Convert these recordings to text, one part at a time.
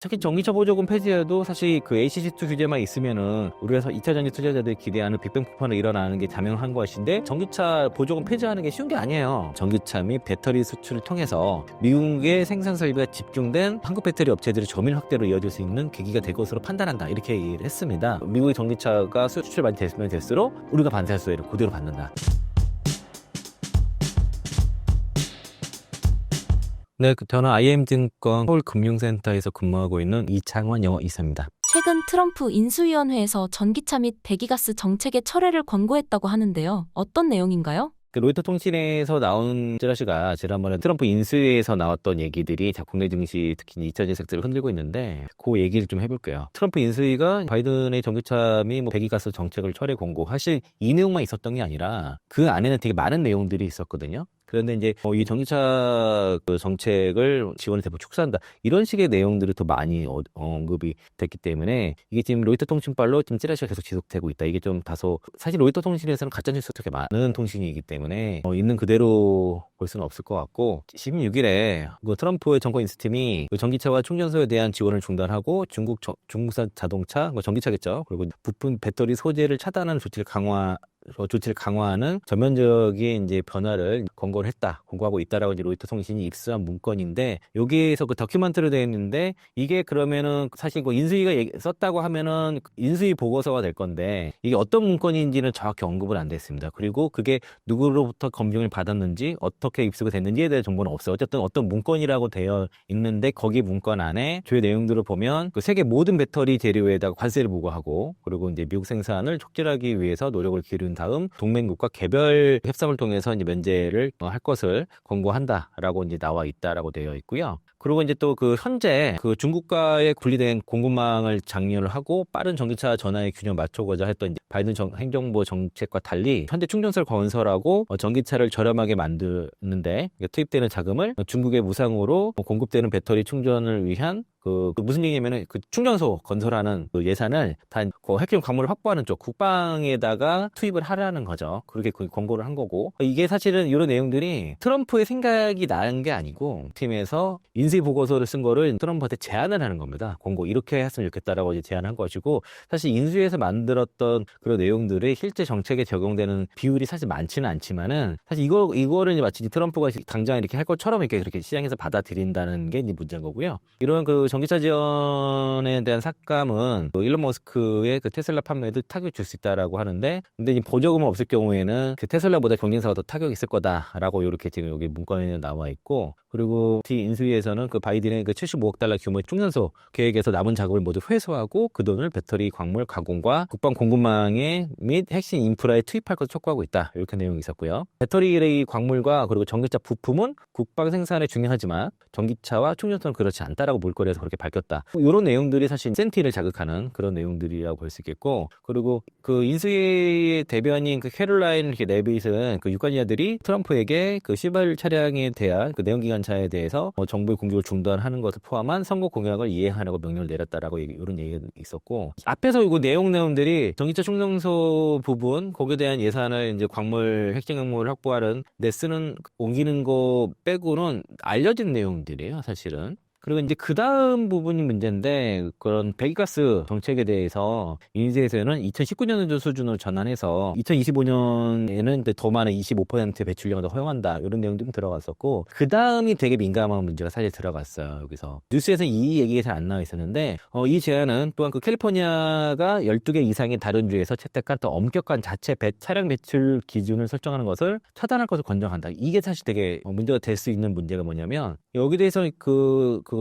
특히 전기차 보조금 폐지해도 사실 그 ACC2 규제만 있으면은 우리가 2차 전지 투자자들이 기대하는 빅뱅 폭발이 일어나는 게 자명한 것인데, 전기차 보조금 폐지하는 게 쉬운 게 아니에요. 전기차 및 배터리 수출을 통해서 미국의 생산 설비가 집중된 한국 배터리 업체들의 점유율 확대로 이어질 수 있는 계기가 될 것으로 판단한다, 이렇게 얘기를 했습니다. 미국의 전기차가 수출 많이 됐으면 될수록 우리가 반사할 수혜를 그대로 받는다. 네, 저는 IM증권 서울금융센터에서 근무하고 있는 이창원 영어 이사입니다. 최근 트럼프 인수위원회에서 전기차 및 배기가스 정책의 철회를 권고했다고 하는데요. 어떤 내용인가요? 로이터 통신에서 나온 찌라시가 지난번에 트럼프 인수위에서 나왔던 얘기들이 국내 증시, 특히 2차 섹터를 흔들고 있는데, 그 얘기를 좀 해볼게요. 트럼프 인수위가 바이든의 전기차 및 배기가스 정책을 철회 권고, 사실 이 내용만 있었던 게 아니라 그 안에는 되게 많은 내용들이 있었거든요. 그런데 이제 이 전기차 그 정책을 지원을 대폭 축소한다, 이런 식의 내용들이 더 많이 언급이 됐기 때문에 이게 지금 로이터 통신발로 지금 찌라시가 계속 지속되고 있다. 이게 좀 다소, 사실 로이터 통신에서는 가짜뉴스가 되게 많은 통신이기 때문에 있는 그대로 볼 수는 없을 것 같고, 16일에 트럼프의 정권 인수팀이 전기차와 충전소에 대한 지원을 중단하고 중국산 자동차, 전기차겠죠, 그리고 부품 배터리 소재를 차단하는 조치를 강화하는 전면적인 이제 변화를 권고하고 있다라고 이제 로이터 통신이 입수한 문건인데, 여기에서 그 다큐멘터리로 되어 있는데, 이게 그러면은 사실 인수위가 썼다고 하면은 인수위 보고서가 될 건데, 이게 어떤 문건인지는 정확히 언급은 안 됐습니다. 그리고 그게 누구로부터 검증을 받았는지, 어떻게 입수가 됐는지에 대한 정보는 없어요. 어쨌든 어떤 문건이라고 되어 있는데, 거기 문건 안에 주요 내용들을 보면 그 세계 모든 배터리 재료에다가 관세를 부과하고, 그리고 이제 미국 생산을 촉진하기 위해서 노력을 기울인 다음 동맹국과 개별 협상을 통해서 이제 면제를 할 것을 권고한다라고 이제 나와 있다라고 되어 있고요. 그리고 이제 또 현재 중국과의 분리된 공급망을 장려를 하고 빠른 전기차 전환의 균형을 맞추고자 했던 이제 바이든 행정부 정책과 달리, 현대 충전소를 건설하고 전기차를 저렴하게 만드는데 투입되는 자금을 중국의 무상으로 공급되는 배터리 충전을 위한 무슨 얘기냐면은 충전소 건설하는 예산을 다 핵심 광물을 확보하는 쪽 국방에다가 투입을 하라는 거죠. 그렇게 권고를 한 거고, 이게 사실은 이런 내용들이 트럼프의 생각이 나는 게 아니고 팀에서 인수위 보고서를 쓴 거를 트럼프한테 제안을 하는 겁니다. 권고 이렇게 했으면 좋겠다라고 이제 제안한 것이고, 사실 인수위에서 만들었던 그런 내용들이 실제 정책에 적용되는 비율이 사실 많지는 않지만은, 사실 이거를 이제 마치 트럼프가 당장 이렇게 할 것처럼 이렇게 그렇게 시장에서 받아들인다는 게 이제 문제인 거고요. 이런 전기차 지원에 대한 삭감은 일론 머스크의 테슬라 판매에도 타격을 줄 수 있다라고 하는데, 근데 이 보조금은 없을 경우에는 테슬라보다 경쟁사가 더 타격이 있을 거다라고 이렇게 지금 여기 문건에 나와 있고, 그리고 인수위에서는 바이든의 75억 달러 규모의 충전소 계획에서 남은 자금을 모두 회수하고 그 돈을 배터리 광물 가공과 국방 공급망에 및 핵심 인프라에 투입할 것을 촉구하고 있다, 이렇게 내용이 있었고요. 배터리 광물과 그리고 전기차 부품은 국방 생산에 중요하지만 전기차와 충전소는 그렇지 않다라고 물거리에서 그렇게 밝혔다. 이런 내용들이 사실 센티를 자극하는 그런 내용들이라고 볼 수 있겠고, 그리고 인수위의 대변인 캐롤라인 레빗은 유권자들이 트럼프에게 시발 차량에 대한 내연기관차에 대해서 정부의 공급을 중단하는 것을 포함한 선거 공약을 이행하라고 명령을 내렸다라고 이런 얘기가 있었고, 앞에서 이거 내용들이 전기차 충전소 부분 거기에 대한 예산을 이제 핵심 광물을 확보하는 데 옮기는 거 빼고는 알려진 내용들이에요, 사실은. 그리고 이제 그 다음 부분이 문제인데, 그런 배기가스 정책에 대해서 인수위에서는 2019년도 수준으로 전환해서 2025년에는 더 많은 25% 배출량을 더 허용한다, 이런 내용도 들어갔었고, 그 다음이 되게 민감한 문제가 사실 들어갔어요. 여기서 뉴스에서 이 얘기가 잘 안 나와 있었는데, 이 제안은 또한 캘리포니아가 12개 이상의 다른 주에서 채택한 더 엄격한 자체 차량 배출 기준을 설정하는 것을 차단할 것을 권장한다. 이게 사실 되게 문제가 될 수 있는 문제가 뭐냐면, 여기 대해서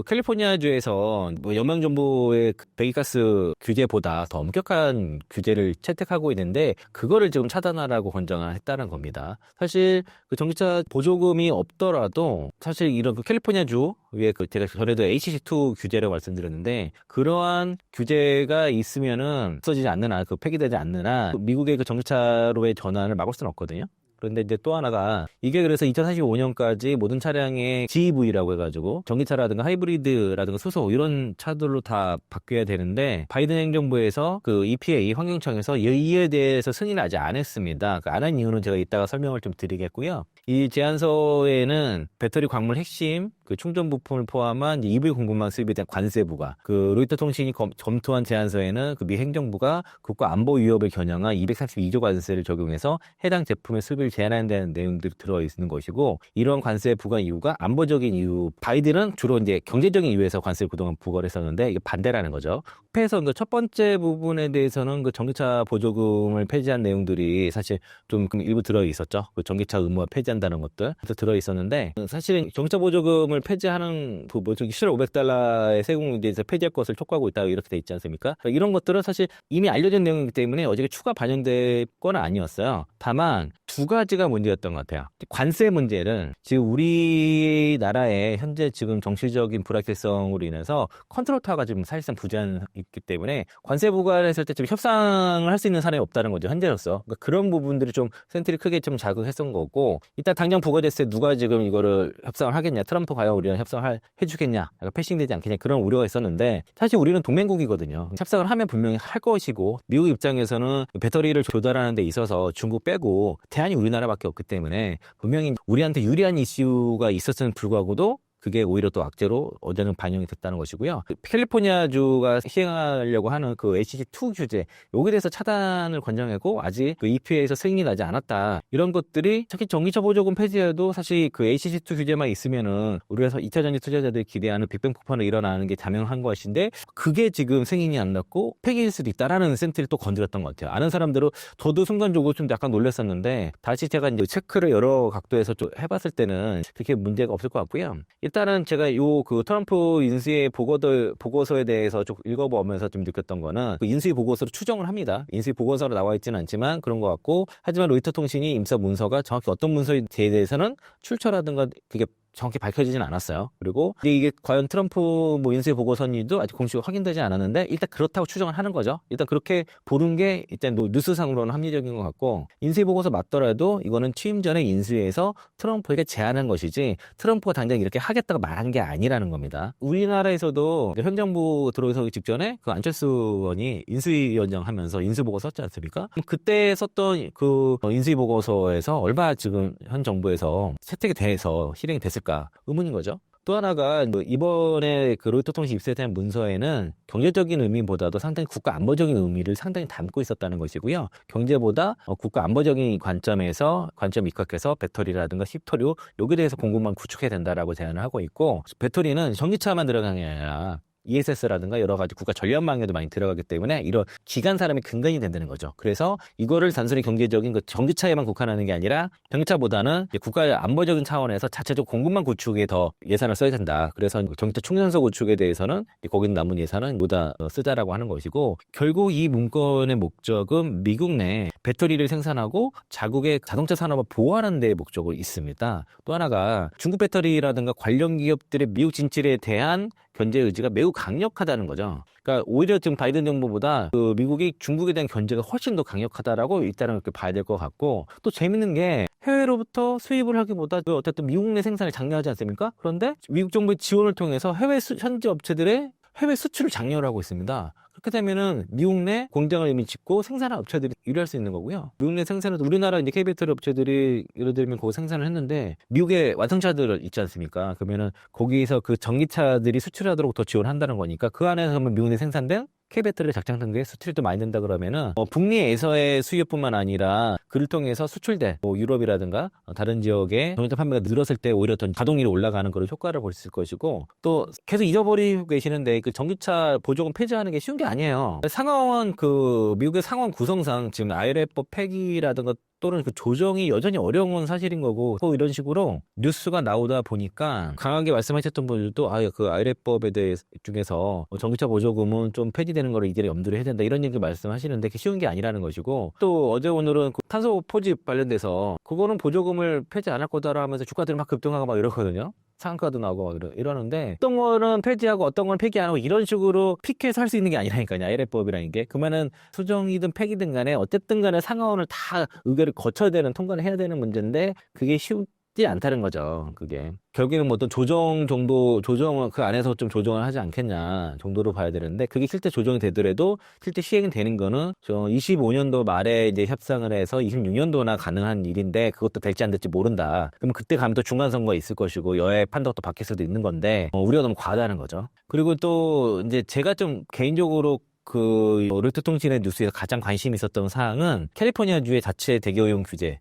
캘리포니아주에서 연방정부의 배기가스 규제보다 더 엄격한 규제를 채택하고 있는데, 그거를 지금 차단하라고 권장을 했다는 겁니다. 사실 전기차 보조금이 없더라도 사실 이런 캘리포니아주 위에 제가 전에도 ACC2 규제라고 말씀드렸는데, 그러한 규제가 있으면은 없어지지 않는 한, 폐기되지 않는 한 미국의 전기차로의 전환을 막을 수는 없거든요. 그런데 이제 또 하나가, 이게 그래서 2045년까지 모든 차량의 GEV라고 해가지고 전기차라든가 하이브리드라든가 수소 이런 차들로 다 바뀌어야 되는데, 바이든 행정부에서 EPA 환경청에서 이에 대해서 승인을 아직 안 했습니다. 안 한 이유는 제가 이따가 설명을 좀 드리겠고요. 이 제안서에는 배터리 광물 핵심 그 충전 부품을 포함한 EV 공급망 수입에 대한 관세 부과, 그 로이터 통신이 검토한 제안서에는 그 미 행정부가 국가 안보 위협을 겨냥한 232조 관세를 적용해서 해당 제품의 수입을 제한한다는 내용들이 들어 있는 것이고, 이런 관세 부과 이유가 안보적인 이유, 바이든은 주로 이제 경제적인 이유에서 관세를 그동안 부과를 했었는데 이게 반대라는 거죠. 회에서 그 첫 번째 부분에 대해서는 그 전기차 보조금을 폐지한 내용들이 사실 좀 일부 들어 있었죠. 그 전기차 의무화 폐지한다는 것들 들어 있었는데, 사실은 전기차 보조금을 폐지하는 뭐 저기 실을 $500의 세금에 대해서 폐지할 것을 촉구하고 있다 이렇게 돼 있지 않습니까? 그러니까 이런 것들은 사실 이미 알려진 내용이기 때문에 어저께 추가 반영될 건 아니었어요. 다만 두 가지가 문제였던 것 같아요. 관세 문제는 지금 우리나라의 현재 지금 정치적인 불확실성으로 인해서 컨트롤 타워가 지금 사실상 부재하기 때문에 관세 부과를 했을 때 좀 협상을 할 수 있는 사람이 없다는 거죠, 현재로서. 그러니까 그런 부분들이 좀 센트리 크게 좀 자극했던 거고, 일단 당장 부과됐을 때 누가 지금 이거를 협상을 하겠냐, 트럼프 과연 우리랑 협상을 해주겠냐, 약간 패싱되지 않겠냐, 그런 우려가 있었는데, 사실 우리는 동맹국이거든요. 협상을 하면 분명히 할 것이고, 미국 입장에서는 배터리를 조달하는 데 있어서 중국 빼고 대안이 우리나라밖에 없기 때문에 분명히 우리한테 유리한 이슈가 있었음에도 불구하고도 그게 오히려 또 악재로 어제는 반영이 됐다는 것이고요. 캘리포니아주가 시행하려고 하는 그 HC2 규제, 여기에 대해서 차단을 권장하고 아직 그 EPA에서 승인이 나지 않았다. 이런 것들이 특히 전기차 보조금 폐지에도 사실 그 HC2 규제만 있으면은 우리가 2차 전지 투자자들이 기대하는 빅뱅 폭발이 일어나는 게 자명한 것인데, 그게 지금 승인이 안 났고 폐기일 수도 있다라는 센트를 또 건드렸던 것 같아요. 아는 사람들은 저도 순간적으로 좀 약간 놀랐었는데, 다시 제가 이제 체크를 여러 각도에서 좀 해봤을 때는 그렇게 문제가 없을 것 같고요. 일단은 제가 요 그 트럼프 인수위 보고서에 대해서 좀 읽어보면서 좀 느꼈던 거는, 그 인수위 보고서로 추정을 합니다. 인수위 보고서로 나와 있지는 않지만 그런 것 같고, 하지만 로이터 통신이 임사 문서가 정확히 어떤 문서에 대해서는 출처라든가 그게 정확히 밝혀지진 않았어요. 그리고 이게 과연 트럼프 뭐 인수위 보고서인지도 아직 공식으로 확인되지 않았는데, 일단 그렇다고 추정을 하는 거죠. 일단 그렇게 보는 게 일단 뉴스상으로는 합리적인 것 같고, 인수위 보고서 맞더라도 이거는 취임 전에 인수위에서 트럼프에게 제안한 것이지 트럼프가 당장 이렇게 하겠다고 말한 게 아니라는 겁니다. 우리나라에서도 행정부 들어서기 직전에 그 안철수 의원이 인수위원장 하면서 인수위 보고서 썼지 않습니까? 그때 썼던 그 인수위 보고서에서 얼마 지금 현 정부에서 채택이 돼서 실행이 됐을까 의문인 거죠. 또 하나가 이번에 그 로이터 통신 입수에 대한 문서에는 경제적인 의미보다도 상당히 국가 안보적인 의미를 상당히 담고 있었다는 것이고요. 경제보다 국가 안보적인 관점에서 입각해서 배터리라든가 힙토류 여기에 대해서 공급망 구축해야 된다라고 제안을 하고 있고, 배터리는 전기차만 들어가는 게 아니라 ESS라든가 여러 가지 국가 전력망에도 많이 들어가기 때문에 이런 기간 사람이 근간이 된다는 거죠. 그래서 이거를 단순히 경제적인 그 전기차에만 국한하는 게 아니라 전기차보다는 국가 안보적인 차원에서 자체적 공급망 구축에 더 예산을 써야 된다. 그래서 전기차 충전소 구축에 대해서는 거기 남은 예산은 보다 쓰자라고 하는 것이고, 결국 이 문건의 목적은 미국 내 배터리를 생산하고 자국의 자동차 산업을 보호하는 데 목적으로 있습니다. 또 하나가 중국 배터리라든가 관련 기업들의 미국 진출에 대한 견제 의지가 매우 강력하다는 거죠. 그러니까 오히려 지금 바이든 정부보다 그 미국이 중국에 대한 견제가 훨씬 더 강력하다라고 일단은 그렇게 봐야 될 것 같고, 또 재밌는 게 해외로부터 수입을 하기보다 어쨌든 미국 내 생산을 장려하지 않습니까? 그런데 미국 정부의 지원을 통해서 현지 업체들의 해외 수출을 장려를 하고 있습니다. 그렇게 되면은 미국 내 공장을 이미 짓고 생산한 업체들이 유리할 수 있는 거고요. 미국 내 생산은 우리나라 이제 K배터리 업체들이 예를 들면 거기 생산을 했는데 미국의 완성차들 있지 않습니까? 그러면은 거기서 그 전기차들이 수출하도록 더 지원한다는 거니까 그 안에서 그러면 미국 내 생산된 K배터리를 작장된 게 수출도 많이 된다 그러면은 북미에서의 수요뿐만 아니라 그를 통해서 수출된 유럽이라든가 다른 지역의 전기차 판매가 늘었을 때 오히려 더 가동률이 올라가는 그런 효과를 볼 수 있을 것이고, 또 계속 잊어버리고 계시는데 그 전기차 보조금 폐지하는 게 쉬운 게 아니에요. 상하원 그 미국의 상원 구성상 지금 IRA법 폐기라든가 또는 그 조정이 여전히 어려운 건 사실인 거고, 또 이런 식으로 뉴스가 나오다 보니까 강하게 말씀하셨던 분들도 그 IRA법에 대해 중에서 전기차 보조금은 좀 폐지되는 거를 이들이 염두를 해야 된다 이런 얘기 말씀하시는데 그게 쉬운 게 아니라는 것이고, 또 어제 오늘은 그 탄소 포집 관련돼서 그거는 보조금을 폐지 안 할 거다라 하면서 주가들이 막 급등하고 막 이러거든요. 상한가도 나오고 이러는데, 어떤 거는 폐지하고 어떤 건 폐기 안 하고 이런 식으로 픽해서 할 수 있는 게 아니라니까요. IRA법이라는 게. 그러면은 수정이든 폐기든 간에 어쨌든 간에 상하원을 다 의결을 거쳐야 되는, 통과를 해야 되는 문제인데 그게 쉽지 쉽지 않다는 거죠. 그게 결국에는 뭐 어떤 조정 정도 조정을 그 안에서 좀 조정을 하지 않겠냐 정도로 봐야 되는데 그게 실제 조정이 되더라도 실제 시행이 되는 거는 저 25년도 말에 이제 협상을 해서 26년도나 가능한 일인데 그것도 될지 안 될지 모른다. 그럼 그때 가면 또 중간 선거가 있을 것이고 여야 판도가 또 바뀔 수도 있는 건데 우리가 너무 과하다는 거죠. 그리고 또 이제 제가 좀 개인적으로 그 로이터 통신의 뉴스에서 가장 관심이 있었던 사항은 캘리포니아주의 자체 대기오염 규제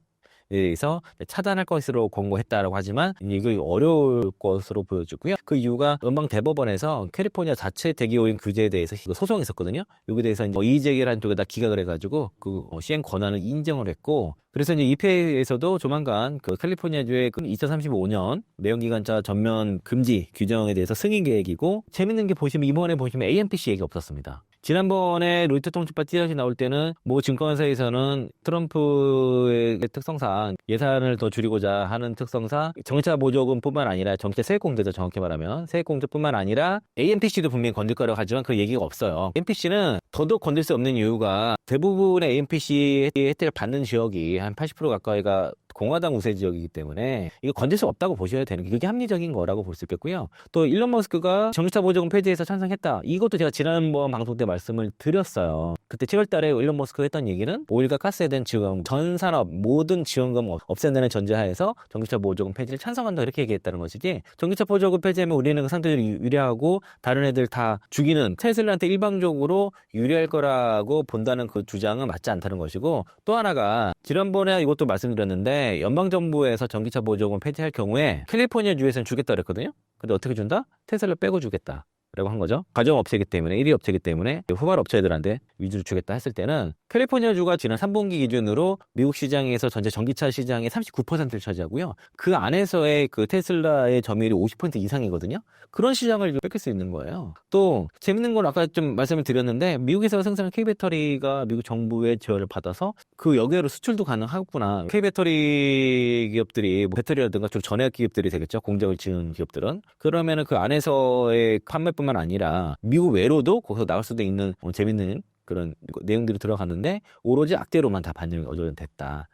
에서 차단할 것으로 권고했다라고 하지만 이거 어려울 것으로 보여지고요. 그 이유가 연방 대법원에서 캘리포니아 자체 대기오염 규제에 대해서 소송이 있었거든요. 여기에 대해서 이제 이의제기라는 쪽에다 기각을 해가지고 그 시행 권한을 인정을 했고 그래서 이제 EPA에서도 조만간 그 캘리포니아주의 2035년 내연기관차 전면 금지 규정에 대해서 승인 계획이고 재밌는 게 보시면 이번에 보시면 AMPC 얘기 없었습니다. 지난번에 로이터 통신바 찌라시 나올 때는 모 증권사에서는 트럼프의 특성상 예산을 더 줄이고자 하는 특성상 정차 보조금뿐만 아니라 정차 세액공제죠. 정확히 말하면 세액공제뿐만 아니라 AMPC도 분명히 건들 거라고 하지만 그 얘기가 없어요. AMPC는 더더욱 건들 수 없는 이유가 대부분의 AMPC 혜택을 받는 지역이 한 80% 가까이가 공화당 우세 지역이기 때문에 이거 건들 수 없다고 보셔야 되는 게 그게 합리적인 거라고 볼 수 있겠고요. 또 일론 머스크가 전기차 보조금 폐지해서 찬성했다. 이것도 제가 지난번 방송 때 말씀을 드렸어요. 그때 7월 달에 일론 머스크가 했던 얘기는 오일과 가스에 대한 지원금, 전 산업 모든 지원금 없앤다는 전제하에서 전기차 보조금 폐지를 찬성한다 이렇게 얘기했다는 것이지 전기차 보조금 폐지하면 우리는 상대적으로 유리하고 다른 애들 다 죽이는 테슬라한테 일방적으로 유리할 거라고 본다는 그 주장은 맞지 않다는 것이고 또 하나가 지난번에 이것도 말씀드렸는데 연방정부에서 전기차 보조금 폐지할 경우에 캘리포니아 주에서는 주겠다 그랬거든요. 근데 어떻게 준다? 테슬라 빼고 주겠다 라고 한 거죠. 가정업체이기 때문에 1위 업체이기 때문에 후발 업체들한테 위주로 주겠다 했을 때는 캘리포니아주가 지난 3분기 기준으로 미국 시장에서 전체 전기차 시장의 39%를 차지하고요. 그 안에서의 그 테슬라의 점유율이 50% 이상이거든요. 그런 시장을 뺏길 수 있는 거예요. 또 재밌는 건 아까 좀 말씀을 드렸는데 미국에서 생산한 K배터리가 미국 정부의 지원을 받아서 그 여기로 수출도 가능하구나. K배터리 기업들이 뭐 배터리라든가 주로 전해학 기업들이 되겠죠. 공장을 지은 기업들은. 그러면은 그 안에서의 판매뿐만 아니라 미국 외로도 거기서 나갈 수도 있는 재밌는 그런 내용들이 들어갔는데 오로지 악재로만 다 반영이 어조됐다.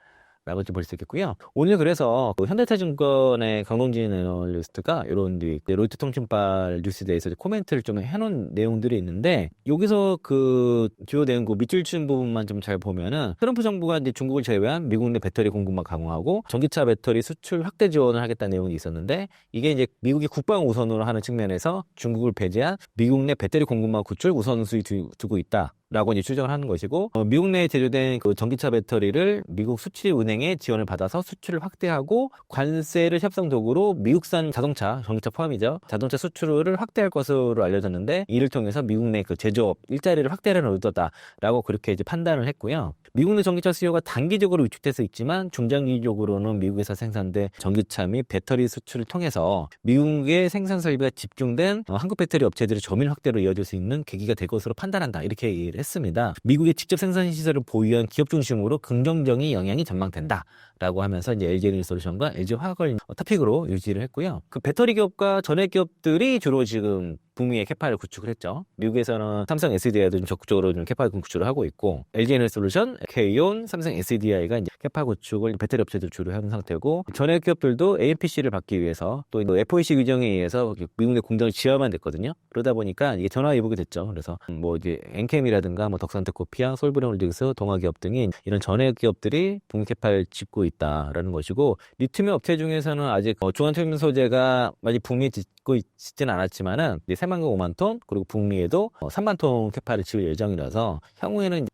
라고 좀 볼 수 있겠고요. 오늘 그래서 그 현대차증권의 강동진 애널리스트가 이런 로이터 통신발 뉴스에 대해서 코멘트를 좀 해놓은 내용들이 있는데 여기서 그 주요 내용 그 밑줄 친 부분만 좀 잘 보면은 트럼프 정부가 이제 중국을 제외한 미국 내 배터리 공급망 강화하고 전기차 배터리 수출 확대 지원을 하겠다는 내용이 있었는데 이게 이제 미국이 국방 우선으로 하는 측면에서 중국을 배제한 미국 내 배터리 공급망 구출 우선순위 두고 있다. 라고 이제 추정을 하는 것이고 미국 내에 제조된 그 전기차 배터리를 미국 수출은행의 지원을 받아서 수출을 확대하고 관세를 협상 도구로 미국산 자동차, 전기차 포함이죠. 자동차 수출을 확대할 것으로 알려졌는데 이를 통해서 미국 내 그 제조업 일자리를 확대하는 의도다라고 그렇게 이제 판단을 했고요. 미국 내 전기차 수요가 단기적으로 위축돼서 있지만 중장기적으로는 미국에서 생산된 전기차 및 배터리 수출을 통해서 미국의 생산 설비가 집중된 한국 배터리 업체들의 점유율 확대로 이어질 수 있는 계기가 될 것으로 판단한다. 이렇게 얘기를 했습니다. 미국의 직접 생산 시설을 보유한 기업 중심으로 긍정적인 영향이 전망된다. 라고 하면서 이제 LG에너지솔루션과 LG화학을 토픽으로 유지를 했고요. 그 배터리 기업과 전해 기업들이 주로 지금 북미의 캐파를 구축을 했죠. 미국에서는 삼성 SDI도 좀 적극적으로 좀 캐파 구축을 하고 있고 LG에너지솔루션, K온, 삼성 SDI가 이제 캐파 구축을 배터리 업체들 주로 하는 상태고 전해 기업들도 AMPC를 받기 위해서 또 FOAC 규정에 의해서 미국 내 공장을 지어야만 됐거든요. 그러다 보니까 이게 전화위복이 됐죠. 그래서 뭐 이제 엔캠이라든가 뭐 덕산테코피아, 솔브레홀딩스, 동아기업 등이 이런 전해 기업들이 북미 캐파를 짓고 있다라는 것이고 리튬 업체 중에서는 아직 중앙철면 소재가 많이 북미에 짓고 있지는 않았지만은 3만 건 5만 톤 그리고 북미에도 3만 톤 캐파를 지을 예정이라서 향후에는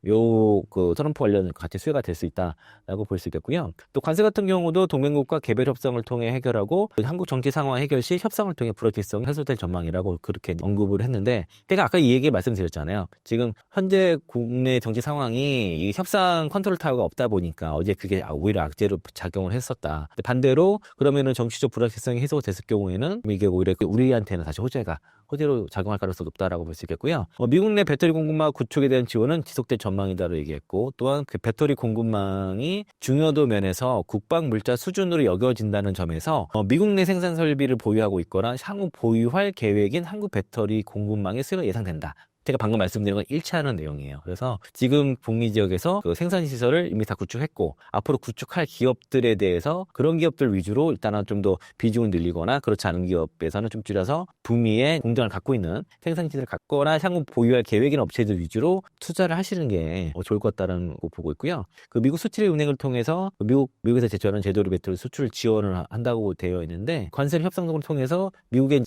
그 트럼프 관련 같이 수혜가 될 수 있다라고 볼 수 있겠고요. 또 관세 같은 경우도 동맹국과 개별 협상을 통해 해결하고 한국 정치 상황 해결 시 협상을 통해 불확실성이 해소될 전망이라고 그렇게 언급을 했는데 제가 아까 이 얘기 말씀드렸잖아요. 지금 현재 국내 정치 상황이 이 협상 컨트롤 타워가 없다 보니까 어제 그게 오히려 악재로 작용을 했었다. 반대로 그러면은 정치적 불확실성이 해소됐을 경우에는 이게 오히려 우리한테는 다시 호재로 작용할 가능성이 높다라고 볼 수 있겠고요. 미국 내 배터리 공급망 구축에 대한 지원은 지속될 전망이다라고 얘기했고 또한 그 배터리 공급망이 중요도 면에서 국방 물자 수준으로 여겨진다는 점에서 미국 내 생산 설비를 보유하고 있거나 향후 보유할 계획인 한국 배터리 공급망의 수요가 예상된다. 제가 방금 말씀드린 건 일치하는 내용이에요. 그래서 지금 북미 지역에서 그 생산 시설을 이미 다 구축했고 앞으로 구축할 기업들에 대해서 그런 기업들 위주로 일단은 좀 더 비중을 늘리거나 그렇지 않은 기업에서는 좀 줄여서 북미에 공장을 갖고 있는 생산 시설을 갖거나 향후 보유할 계획인 업체들 위주로 투자를 하시는 게 좋을 것 같다는 거 보고 있고요. 그 미국 수출은행을 통해서 미국에서 제조하는 제도류 배터리 수출 지원을 한다고 되어 있는데 관세 협상을 통해서 미국의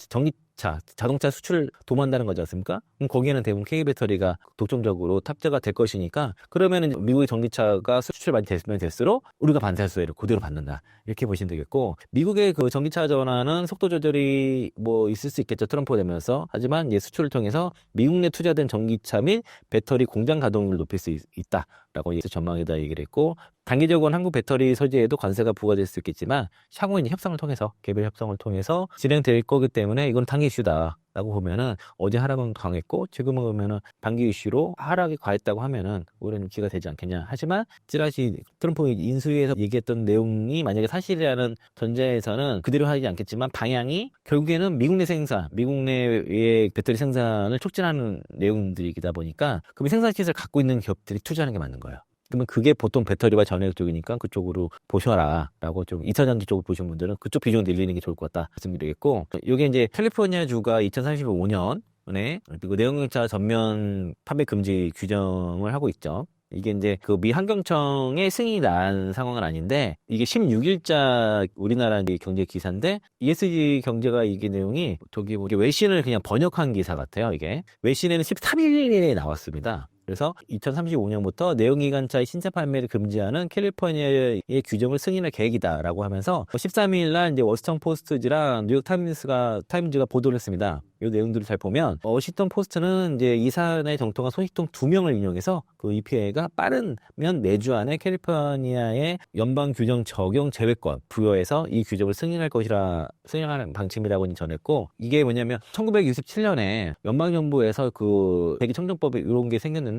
자동차 수출을 도모한다는 거지 않습니까? 그럼 거기에는 대부분 K배터리가 독점적으로 탑재가 될 것이니까 그러면은 미국의 전기차가 수출 많이 됐으면 될수록 우리가 반사수혜를 그대로 받는다. 이렇게 보시면 되겠고 미국의 그 전기차 전환은 속도 조절이 뭐 있을 수 있겠죠. 트럼프가 되면서. 하지만 이 수출을 통해서 미국 내 투자된 전기차 및 배터리 공장 가동률을 높일 수 있다라고 전망에다 얘기를 했고 단기적으로는 한국 배터리 소재에도 관세가 부과될 수 있겠지만 향후 이제 협상을 통해서 개별 협상을 통해서 진행될 거기 때문에 이건 단기 이슈다라고 보면은 어제 하락은 강했고 지금은 보면은 단기 이슈로 하락이 과했다고 하면은 오히려 기회가 되지 않겠냐. 하지만 찌라시 트럼프 인수위에서 얘기했던 내용이 만약에 사실이라는 전제에서는 그대로 하지 않겠지만 방향이 결국에는 미국 내 생산, 미국 내의 배터리 생산을 촉진하는 내용들이다 보니까 그럼 생산 시설 갖고 있는 기업들이 투자하는 게 맞는 거예요. 그러면 그게 보통 배터리와 전해력 쪽이니까 그쪽으로 보셔라 라고 좀 2차전지 쪽을 보신 분들은 그쪽 비중을 늘리는 게 좋을 것 같다 말씀드리겠고 이게 이제 캘리포니아 주가 2035년에 그리고 내연기차 전면 판매 금지 규정을 하고 있죠. 이게 이제 그 미 환경청의 승인이 난 상황은 아닌데 이게 16일자 우리나라 경제 기사인데 ESG 경제가 이게 내용이 저기 뭐 외신을 그냥 번역한 기사 같아요. 이게 외신에는 13일에 나왔습니다. 그래서 2035년부터 내연기관차의 신차 판매를 금지하는 캘리포니아의 규정을 승인할 계획이다라고 하면서 13일 날 이제 워싱턴 포스트지랑 뉴욕 타임즈가 보도를 했습니다. 이 내용들을 잘 보면 워싱턴 포스트는 이제 이 사안에 정통한 소식통 2명을 인용해서 그 EPA가 빠르면 내주 안에 캘리포니아의 연방 규정 적용 제외권 부여해서 이 규정을 승인하는 방침이라고 전했고 이게 뭐냐면 1967년에 연방 정부에서 그 대기청정법 이런 게 생겼는데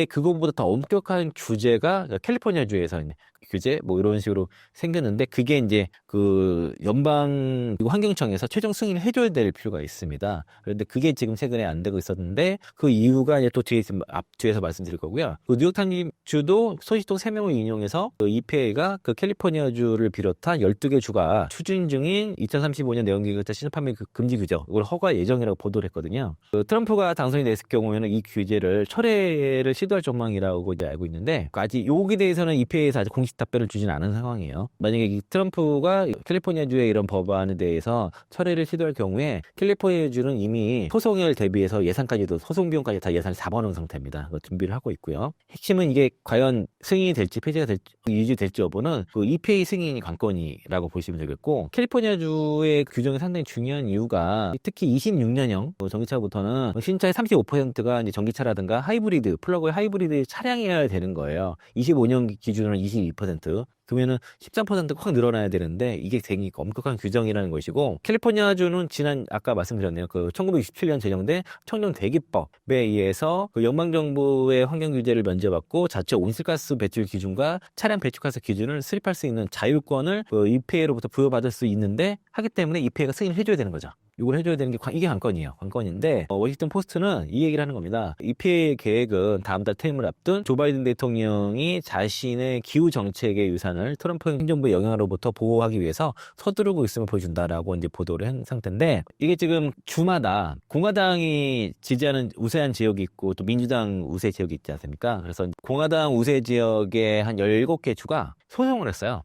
그거보다 더 엄격한 규제가 캘리포니아주에서 규제 뭐 이런 식으로 생겼는데 그게 이제 그 연방 환경청에서 최종 승인을 해줘야 될 필요가 있습니다. 그런데 그게 지금 최근에 안 되고 있었는데 그 이유가 이제 또 뒤에서 말씀드릴 거고요. 그 뉴욕타임즈도 소식통 3명을 인용해서 그 EPA가 그 캘리포니아주를 비롯한 12개 주가 추진 중인 2035년 내연기관차 신차 판매 금지 규정 이걸 허가 예정이라고 보도를 했거든요. 그 트럼프가 당선이 됐을 경우에는 이 규제를 철회를 시도할 전망이라고 이제 알고 있는데 아직 여기에 대해서는 EPA에서 아직 공식 답변을 주진 않은 상황이에요. 만약에 트럼프가 캘리포니아주의 이런 법안에 대해서 철회를 시도할 경우에 캘리포니아주는 이미 소송을 대비해서 예산까지도 소송 비용까지 다 예산을 잡아놓은 상태입니다. 준비를 하고 있고요. 핵심은 이게 과연 승인이 될지 폐지가 될지 유지될지 여부는 그 EPA 승인이 관건이라고 보시면 되겠고 캐리포니아주의 규정이 상당히 중요한 이유가 특히 26년형 전기차부터는 신차의 35%가 이제 전기차라든가 하이브리드 플러그인 하이브리드 차량이어야 되는 거예요. 25년 기준으로는 22%. 그러면은 13%가 확 늘어나야 되는데 이게 되게 엄격한 규정이라는 것이고 캘리포니아주는 아까 말씀드렸네요. 그 1967년 제정된 청정 대기법에 의해서 그 연방정부의 환경 규제를 면제받고 자체 온실가스 배출 기준과 차량 배출가스 기준을 수립할 수 있는 자율권을 그 EPA로부터 부여받을 수 있는데 하기 때문에 EPA가 승인을 해줘야 되는 거죠. 이걸 해줘야 되는 게 이게 관건이에요. 관건인데 워싱턴 포스트는 이 얘기를 하는 겁니다. EPA 계획은 다음 달 퇴임을 앞둔 조 바이든 대통령이 자신의 기후 정책의 유산을 트럼프 행정부의 영향으로부터 보호하기 위해서 서두르고 있음을 보여준다라고 이제 보도를 한 상태인데 이게 지금 주마다 공화당이 지지하는 우세한 지역이 있고 또 민주당 우세 지역이 있지 않습니까? 그래서 공화당 우세 지역의 한 17개 주가 소송을 했어요.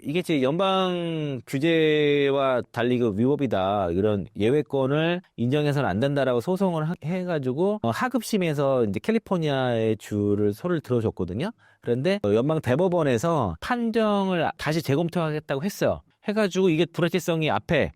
이게 제 연방 규제와 달리 위법이다. 이런 예외권을 인정해서는 안 된다라고 소송을 해가지고, 하급심에서 이제 캘리포니아의 주를 소를 들어줬거든요. 그런데 연방 대법원에서 판정을 다시 재검토하겠다고 했어요. 해가지고 이게 불확실성이 앞에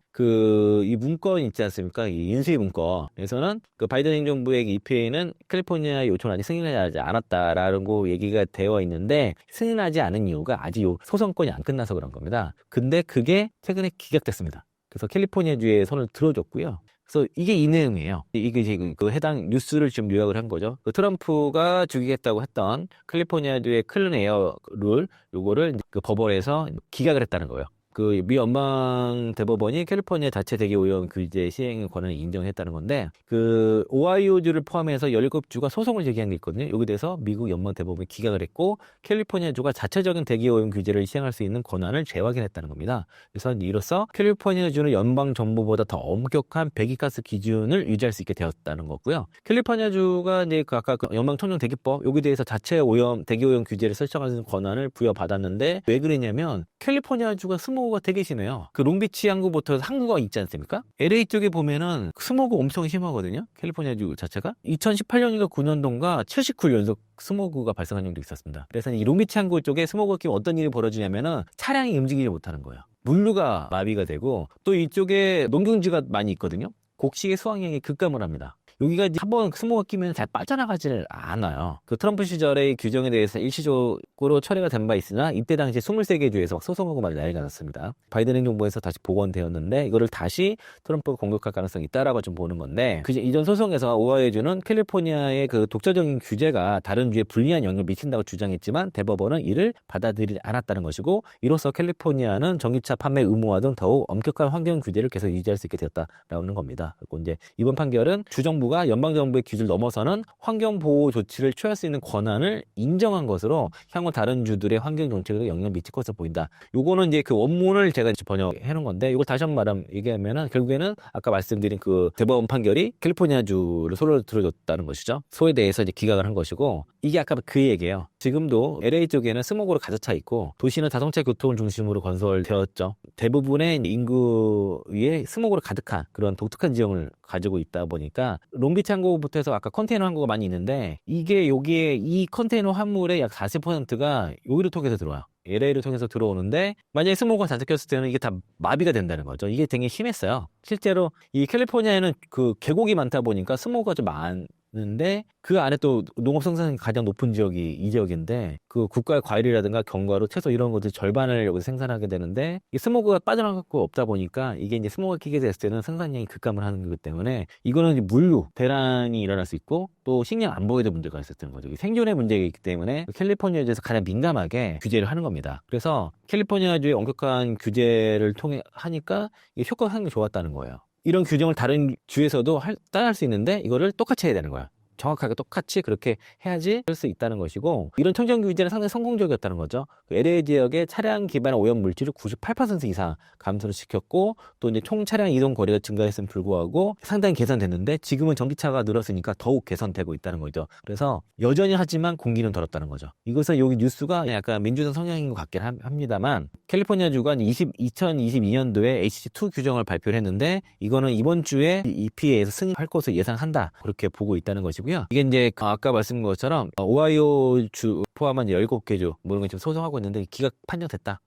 이 문건 있지 않습니까? 이 인수위 문건에서는 그 바이든 행정부의 EPA는 캘리포니아 요청을 아직 승인하지 않았다라는 거 얘기가 되어 있는데 승인하지 않은 이유가 아직 소송권이 안 끝나서 그런 겁니다. 근데 그게 최근에 기각됐습니다. 그래서 캘리포니아주의 손을 들어줬고요. 그래서 이게 이 내용이에요. 이게 지금 그 해당 뉴스를 좀 요약을 한 거죠. 트럼프가 죽이겠다고 했던 캘리포니아주의 클린 에어 룰, 요거를 그 법원에서 기각을 했다는 거예요. 그 미 연방 대법원이 캘리포니아 자체 대기 오염 규제 시행 권한을 인정했다는 건데, 그 오하이오주를 포함해서 17주가 소송을 제기한 게 있거든요. 여기 대해서 미국 연방 대법원이 기각을 했고, 캘리포니아주가 자체적인 대기 오염 규제를 시행할 수 있는 권한을 재확인했다는 겁니다. 그래서 이로써 캘리포니아주는 연방 정부보다 더 엄격한 배기가스 기준을 유지할 수 있게 되었다는 거고요. 캘리포니아주가 이제 그 아까 그 연방 청정 대기법 여기 대해서 자체 오염 대기 오염 규제를 설정하는 권한을 부여받았는데, 왜 그랬냐면 캘리포니아주가 스모그가 되게 심해요. 그 롱비치 항구부터 항구가 있지 않습니까? LA 쪽에 보면은 스모그 엄청 심하거든요. 캘리포니아주 자체가 2018년인가 9년도인가 79연속 스모그가 발생한 적도 있었습니다. 그래서 이 롱비치 항구 쪽에 스모그가 끼면 어떤 일이 벌어지냐면은 차량이 움직이지 못하는 거예요. 물류가 마비가 되고, 또 이쪽에 농경지가 많이 있거든요. 곡식의 수확량이 급감을 합니다. 여기가 이제 한번 스모그가 끼면 잘 빠져나가지를 않아요. 그 트럼프 시절의 규정에 대해서 일시적으로 처리가 된 바 있으나, 이때 당시 23개 주에서 막 소송하고 막 난리가 났습니다. 바이든 행정부에서 다시 복원되었는데, 이거를 다시 트럼프가 공격할 가능성이 있다라고 좀 보는 건데, 그 이전 소송에서 오하이오주는 캘리포니아의 그 독자적인 규제가 다른 주에 불리한 영향을 미친다고 주장했지만, 대법원은 이를 받아들이지 않았다는 것이고, 이로써 캘리포니아는 전기차 판매 의무화 등 더욱 엄격한 환경 규제를 계속 유지할 수 있게 되었다라는 겁니다. 그리고 이제 이번 판결은 주정부가 연방정부의 규제를 넘어서는 환경보호 조치를 취할 수 있는 권한을 인정한 것으로 향후 다른 주들의 환경 정책에 영향을 미칠 것으로 보인다. 요거는 이제 그 원문을 제가 번역해 놓은 건데, 이걸 다시 한번 얘기하면은 결국에는 아까 말씀드린 그 대법원 판결이 캘리포니아주를 손으로 들어줬다는 것이죠. 소에 대해서 이제 기각을 한 것이고, 이게 아까 그 얘기예요. 지금도 LA 쪽에는 스모그로 가득 차 있고, 도시는 자동차 교통을 중심으로 건설되었죠. 대부분의 인구 위에 스모그로 가득한 그런 독특한 지형을 가지고 있다 보니까, 롱비치 항구부터 해서 아까 컨테이너 항구가 많이 있는데, 이게 여기에 이 컨테이너 화물의 약 40%가 여기를 통해서 들어와요. LA를 통해서 들어오는데, 만약에 스모그가 자주 꼈을 때는 이게 다 마비가 된다는 거죠. 이게 되게 심했어요. 실제로 이 캘리포니아에는 그 계곡이 많다 보니까 스모그가 좀 많은데, 그 안에 또 농업 생산이 가장 높은 지역이 이 지역인데, 그 국가의 과일이라든가 견과류, 채소 이런 것들 절반을 여기서 생산하게 되는데, 이 스모그가 빠져나갈 거 없다 보니까, 이게 이제 스모그가 끼게 됐을 때는 생산량이 급감을 하는 거기 때문에, 이거는 이제 물류 대란이 일어날 수 있고, 또 식량 안보에도 문제가 있었던 거죠. 생존의 문제가 있기 때문에 캘리포니아주에서 가장 민감하게 규제를 하는 겁니다. 그래서 캘리포니아주의 엄격한 규제를 통해 하니까 이게 효과가 상당히 좋았다는 거예요. 이런 규정을 다른 주에서도 따라할 수 있는데, 이거를 똑같이 해야 되는 거야. 정확하게 똑같이 그렇게 해야지 할 수 있다는 것이고, 이런 청정 규제는 상당히 성공적이었다는 거죠. LA 지역의 차량 기반 오염 물질을 98% 이상 감소를 시켰고, 또 이제 총 차량 이동 거리가 증가했음에 불구하고 상당히 개선됐는데, 지금은 전기차가 늘었으니까 더욱 개선되고 있다는 거죠. 그래서 여전히 하지만 공기는 더럽다는 거죠. 이것은 여기 뉴스가 약간 민주당 성향인 것 같긴 합니다만, 캘리포니아주가 2022년도에 HC2 규정을 발표를 했는데, 이거는 이번 주에 EPA에서 승인할 것으로 예상한다, 그렇게 보고 있다는 것이고요. 이게 이제 아까 말씀드린 것처럼 오하이오주 포함한 17개 주 뭐 이런 거 지금 소송하고 있는데, 기각 판정됐다,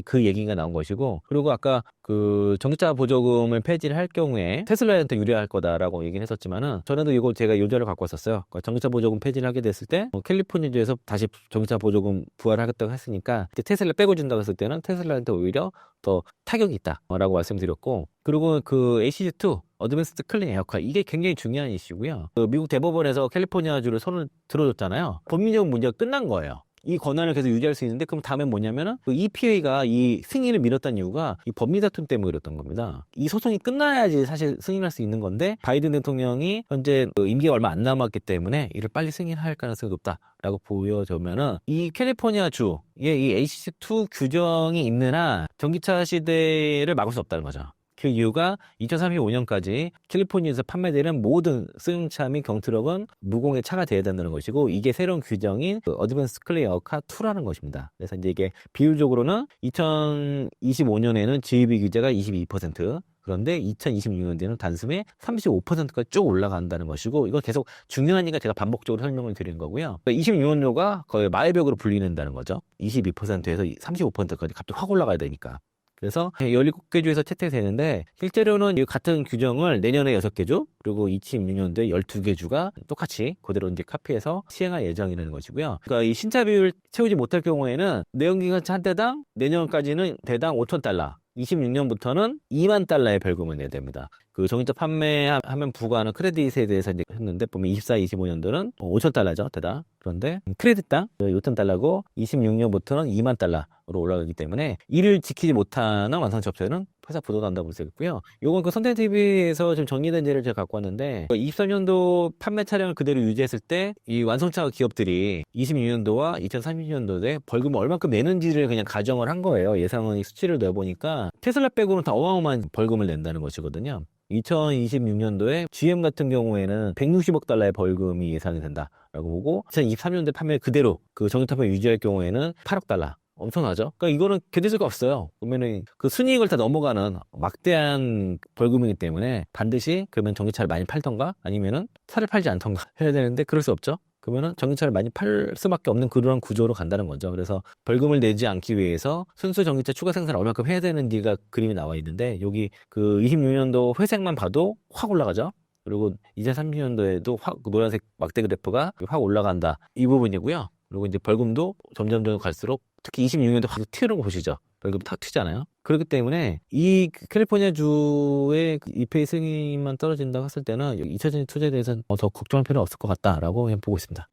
그 얘기가 나온 것이고, 그리고 아까 그 전기차 보조금을 폐지를 할 경우에 테슬라한테 유리할 거다라고 얘기는 했었지만은, 전에도 이거 제가 요절을 갖고 왔었어요. 그러니까 전기차 보조금 폐지를 하게 됐을 때 캘리포니아주에서 다시 전기차 보조금 부활하겠다고 했으니까, 테슬라 빼고 준다고 했을 때는 테슬라한테 오히려 더 타격이 있다라고 말씀드렸고, 그리고 그 ACG2 어드밴스드 클린 에어카, 이게 굉장히 중요한 이슈고요. 그 미국 대법원에서 캘리포니아주를 손을 들어줬잖아요. 법리적 문제가 끝난 거예요. 이 권한을 계속 유지할 수 있는데, 그럼 다음엔 뭐냐면은 그 EPA가 이 승인을 미뤘다는 이유가 이 법리 다툼 때문에 그랬던 겁니다. 이 소송이 끝나야지 사실 승인할 수 있는 건데, 바이든 대통령이 현재 임기가 얼마 안 남았기 때문에 이를 빨리 승인할 가능성이 높다라고 보여지면은, 이 캘리포니아주의 이 HC2 규정이 있는 한 전기차 시대를 막을 수 없다는 거죠. 그 이유가 2035년까지 캘리포니아에서 판매되는 모든 승용차 및 경트럭은 무공해 차가 되어야 된다는 것이고, 이게 새로운 규정인 그 어드밴스 클린 에어카 2라는 것입니다. 그래서 이제 이게 비율적으로는 2025년에는 GEB 규제가 22%, 그런데 2026년에는 단숨에 35%까지 쭉 올라간다는 것이고, 이건 계속 중요하니까 제가 반복적으로 설명을 드리는 거고요. 26년료가 거의 마일벽으로 불리는다는 거죠. 22%에서 35%까지 갑자기 확 올라가야 되니까. 그래서 17개 주에서 채택되는데, 실제로는 이 같은 규정을 내년에 6개 주, 그리고 2026년도에 12개 주가 똑같이 그대로 이제 카피해서 시행할 예정이라는 것이고요. 그러니까 이 신차 비율 채우지 못할 경우에는 내연기관차 한 대당 내년까지는 대당 $5,000, 26년부터는 $20,000의 벌금을 내야 됩니다. 그 전기차 판매하면 부과하는 크레딧에 대해서 이제 했는데 보면 24, 25년도는 5,000달러죠, 대다. 그런데 크레딧당 6,000달러고 26년부터는 2만 달러로 올라가기 때문에 이를 지키지 못하는 완성차 업체는 회사 부도난다고 볼 수 있고요. 요건 그 선텐TV에서 지금 정리된 예를 제가 갖고 왔는데 24년도 판매 차량을 그대로 유지했을 때 이 완성차 기업들이 26년도와 2030년도에 벌금을 얼마큼 내는지를 그냥 가정을 한 거예요. 예상의 수치를 내보니까 테슬라 빼고는 다 어마어마한 벌금을 낸다는 것이거든요. 2026년도에 GM 같은 경우에는 160억 달러의 벌금이 예상이 된다라고 보고 2023년도에 판매 그대로 그 전기차 판매 유지할 경우에는 8억 달러. 엄청나죠? 그러니까 이거는 견딜 수가 없어요. 그러면은 그 순이익을 다 넘어가는 막대한 벌금이기 때문에 반드시 그러면 전기차를 많이 팔던가 아니면은 차를 팔지 않던가 해야 되는데 그럴 수 없죠. 그러면은 전기차를 많이 팔 수밖에 없는 그런 구조로 간다는 거죠. 그래서 벌금을 내지 않기 위해서 순수 전기차 추가 생산을 얼마큼 해야 되는지가 그림이 나와 있는데 여기 그 26년도 회색만 봐도 확 올라가죠. 그리고 2030년도에도 확 노란색 막대 그래프가 확 올라간다. 이 부분이고요. 그리고 이제 벌금도 점점 갈수록 특히 26년도 확 튀는 거 보시죠. 벌금 탁 튀잖아요. 그렇기 때문에 이 캘리포니아 주의 EPA 승인만 떨어진다고 했을 때는 잊혀진 투자에 대해서는 더 걱정할 필요는 없을 것 같다라고 그냥 보고 있습니다.